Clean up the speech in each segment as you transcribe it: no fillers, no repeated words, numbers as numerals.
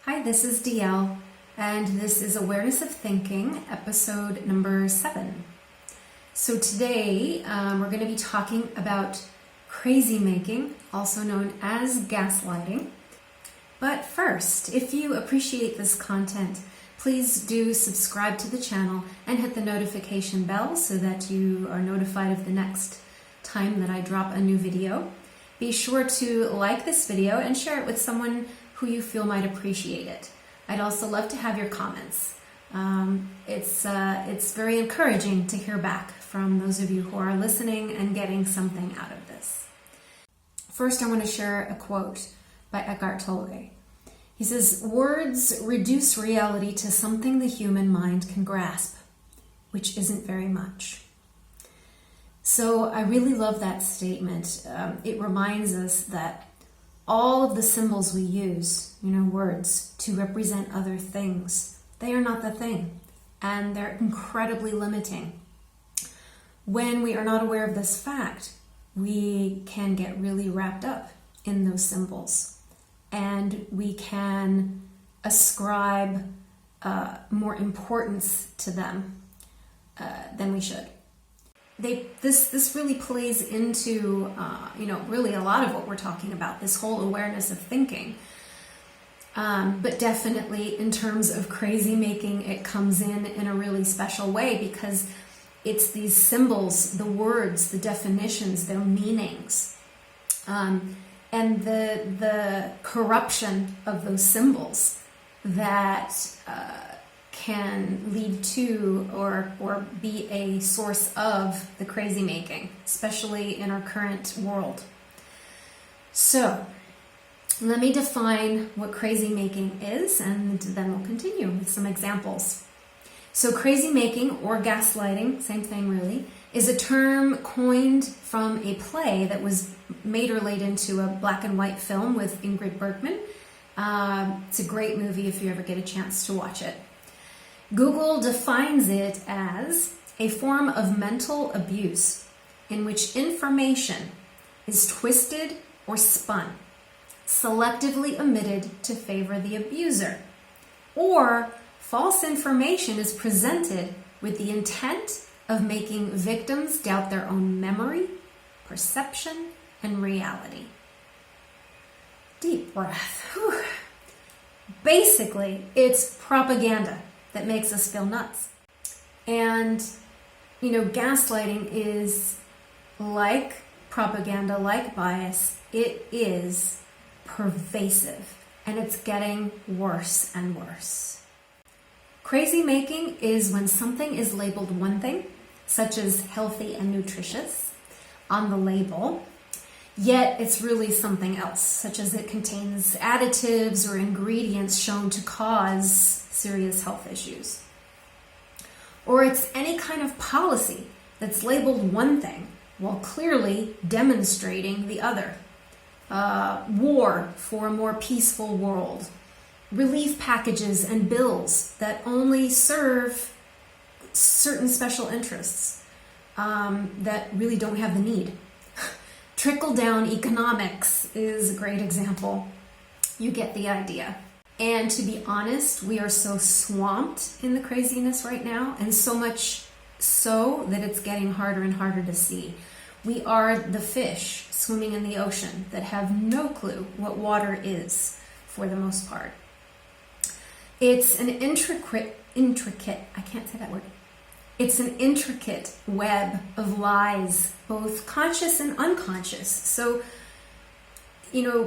Hi, this is DL, and this is Awareness of Thinking, episode number 7. So today we're going to be talking about crazymaking, also known as gaslighting. But first, if you appreciate this content, please do subscribe to the channel and hit the notification bell so that you are notified of the next time that I drop a new video. Be sure to like this video and share it with someone who you feel might appreciate it. I'd also love to have your comments. It's very encouraging to hear back from those of you who are listening and getting something out of this. First, I want to share a quote by Eckhart Tolle. He says, "Words reduce reality to something the human mind can grasp, which isn't very much." So I really love that statement. It reminds us that all of the symbols we use, words, to represent other things, they are not the thing, and they're incredibly limiting. When we are not aware of this fact, we can get really wrapped up in those symbols, and we can ascribe more importance to them than we should. This really plays into, really a lot of what we're talking about, this whole awareness of thinking. But definitely in terms of crazymaking, it comes in a really special way because it's these symbols, the words, the definitions, their meanings, and the corruption of those symbols that can lead to or be a source of the crazy making, especially in our current world. So let me define what crazy making is, and then we'll continue with some examples. So crazy making, or gaslighting, same thing really, is a term coined from a play that was made or laid into a black and white film with Ingrid Bergman. It's a great movie if you ever get a chance to watch it. Google defines it as a form of mental abuse in which information is twisted or spun, selectively omitted to favor the abuser, or false information is presented with the intent of making victims doubt their own memory, perception, and reality. Deep breath. Whew. Basically, it's propaganda that makes us feel nuts. And, gaslighting is like propaganda, like bias. It is pervasive, and it's getting worse and worse. Crazy making is when something is labeled one thing, such as healthy and nutritious, on the label, yet it's really something else, such as it contains additives or ingredients shown to cause serious health issues. Or it's any kind of policy that's labeled one thing while clearly demonstrating the other. War for a more peaceful world. Relief packages and bills that only serve certain special interests that really don't have the need. Trickle-down economics is a great example. You get the idea. And to be honest, we are so swamped in the craziness right now, and so much so that it's getting harder and harder to see. We are the fish swimming in the ocean that have no clue what water is, for the most part. It's an intricate, I can't say that word. It's an intricate web of lies, both conscious and unconscious. So,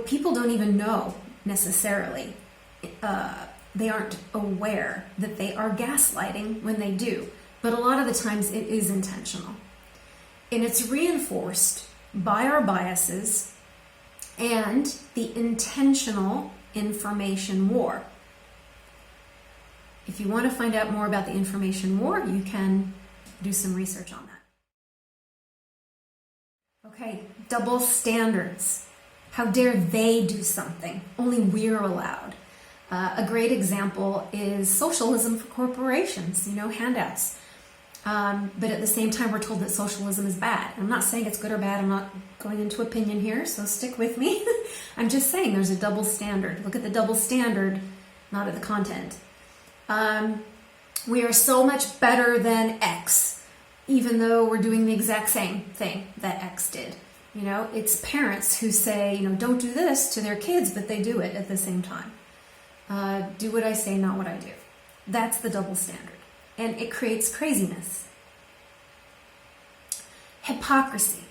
people don't even know necessarily. They aren't aware that they are gaslighting when they do. But a lot of the times it is intentional. And it's reinforced by our biases and the intentional information war. If you want to find out more about the information war, you can do some research on that. Okay, double standards. How dare they do something? Only we're allowed. A great example is socialism for corporations, handouts. But at the same time, we're told that socialism is bad. I'm not saying it's good or bad. I'm not going into opinion here, so stick with me. I'm just saying there's a double standard. Look at the double standard not of the content. We are so much better than X, even though we're doing the exact same thing that X did. You know, it's parents who say, you know, don't do this to their kids, but they do it at the same time. Do what I say, not what I do. That's the double standard. And it creates craziness. Hypocrisy.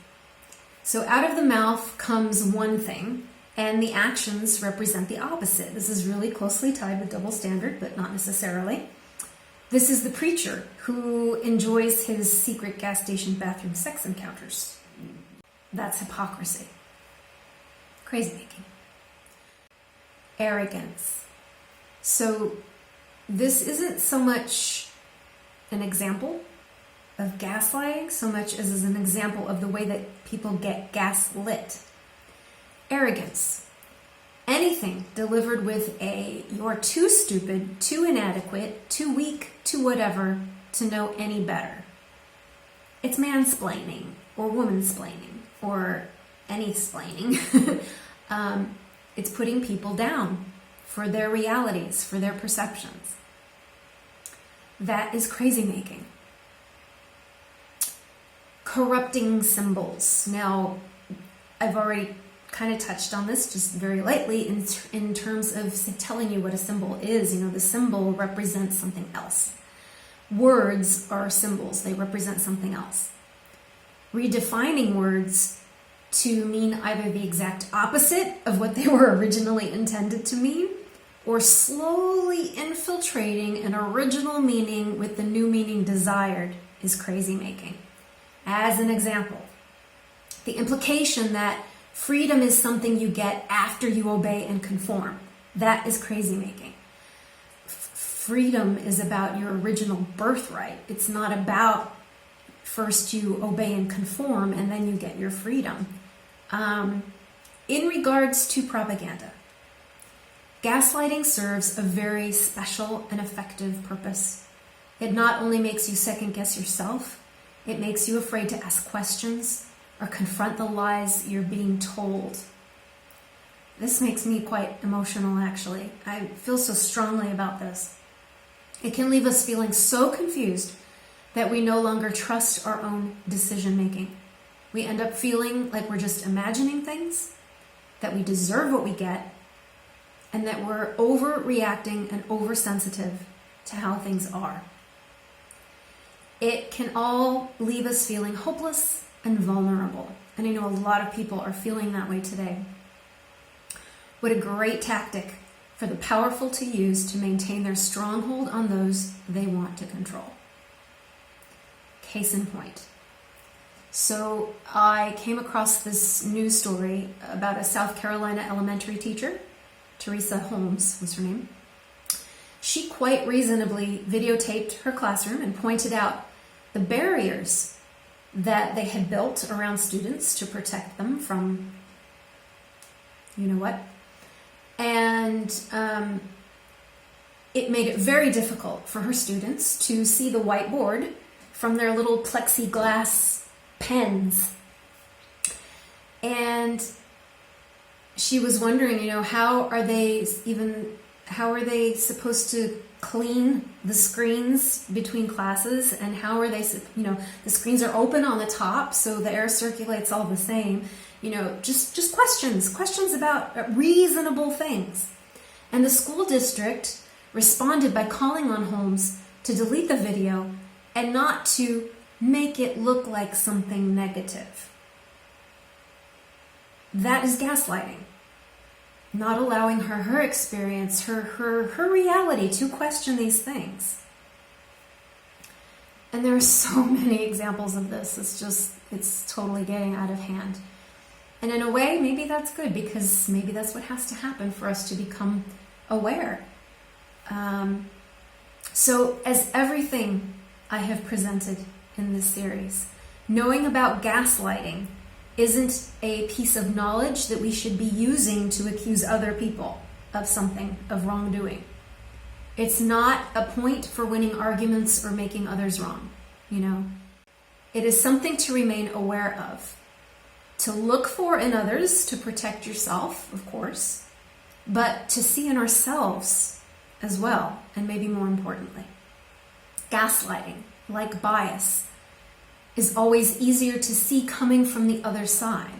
So out of the mouth comes one thing, and the actions represent the opposite. This is really closely tied with double standard, but not necessarily. This is the preacher who enjoys his secret gas station bathroom sex encounters. That's hypocrisy. Crazymaking. Arrogance. So this isn't so much an example of gaslighting so much as an example of the way that people get gaslit. Arrogance. Anything delivered with a "you're too stupid, too inadequate, too weak, too whatever to know any better." It's mansplaining or womansplaining or any splaining. It's putting people down for their realities, for their perceptions. That is crazymaking. Corrupting symbols. Now, I've already kind of touched on this just very lightly in terms of telling you what a symbol is. You know, the symbol represents something else. Words are symbols. They represent something else. Redefining words to mean either the exact opposite of what they were originally intended to mean, or slowly infiltrating an original meaning with the new meaning desired is crazymaking. As an example, the implication that freedom is something you get after you obey and conform. That is crazymaking. Freedom is about your original birthright. It's not about first you obey and conform and then you get your freedom. In regards to propaganda, gaslighting serves a very special and effective purpose. It not only makes you second guess yourself, it makes you afraid to ask questions or confront the lies you're being told. This makes me quite emotional, actually. I feel so strongly about this. It can leave us feeling so confused that we no longer trust our own decision making. We end up feeling like we're just imagining things, that we deserve what we get, and that we're overreacting and oversensitive to how things are. It can all leave us feeling hopeless and vulnerable. And I know a lot of people are feeling that way today. What a great tactic for the powerful to use to maintain their stronghold on those they want to control. Case in point. So I came across this news story about a South Carolina elementary teacher. Teresa Holmes was her name. She quite reasonably videotaped her classroom and pointed out the barriers that they had built around students to protect them from you know what. And it made it very difficult for her students to see the whiteboard from their little plexiglass pens. And she was wondering, how are they supposed to clean the screens between classes, and how are they, the screens are open on the top so the air circulates all the same, just questions about reasonable things. And the school district responded by calling on Holmes to delete the video and not to make it look like something negative. That is gaslighting. Not allowing her experience, her reality to question these things. And there are so many examples of this. It's totally getting out of hand. And in a way, maybe that's good, because maybe that's what has to happen for us to become aware. So as everything I have presented in this series, knowing about gaslighting isn't a piece of knowledge that we should be using to accuse other people of something, of wrongdoing. It's not a point for winning arguments or making others wrong, It is something to remain aware of, to look for in others to protect yourself, of course, but to see in ourselves as well, and maybe more importantly. Gaslighting, like bias, is always easier to see coming from the other side,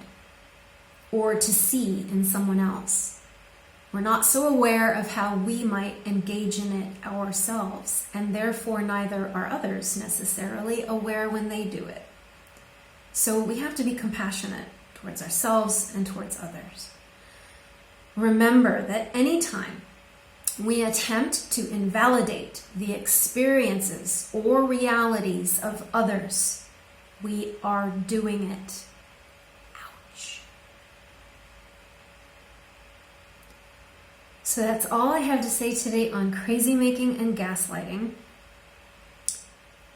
or to see in someone else. We're not so aware of how we might engage in it ourselves, and therefore neither are others necessarily aware when they do it. So we have to be compassionate towards ourselves and towards others. Remember that anytime we attempt to invalidate the experiences or realities of others, we are doing it. Ouch. So that's all I have to say today on crazymaking and gaslighting.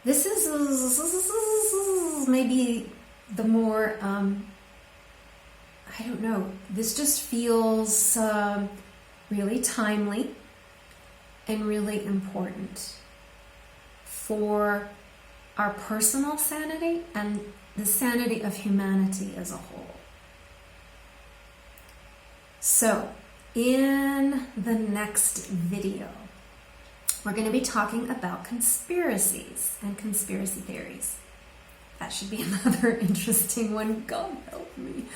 This is maybe the more, I don't know, this just feels really timely and really important for our personal sanity and the sanity of humanity as a whole. So, in the next video, we're going to be talking about conspiracies and conspiracy theories. That should be another interesting one. God help me.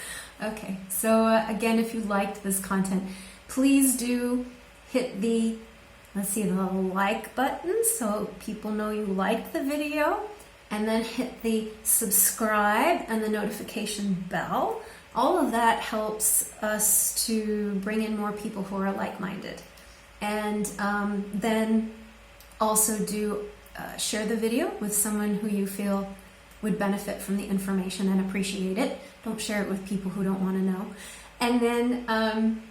Okay, so again, if you liked this content, please do hit the like button so people know you liked the video, and then hit the subscribe and the notification bell. All of that helps us to bring in more people who are like-minded. And then also do share the video with someone who you feel would benefit from the information and appreciate it. Don't share it with people who don't want to know. And then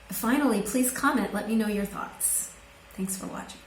finally, please comment. Let me know your thoughts. Thanks for watching.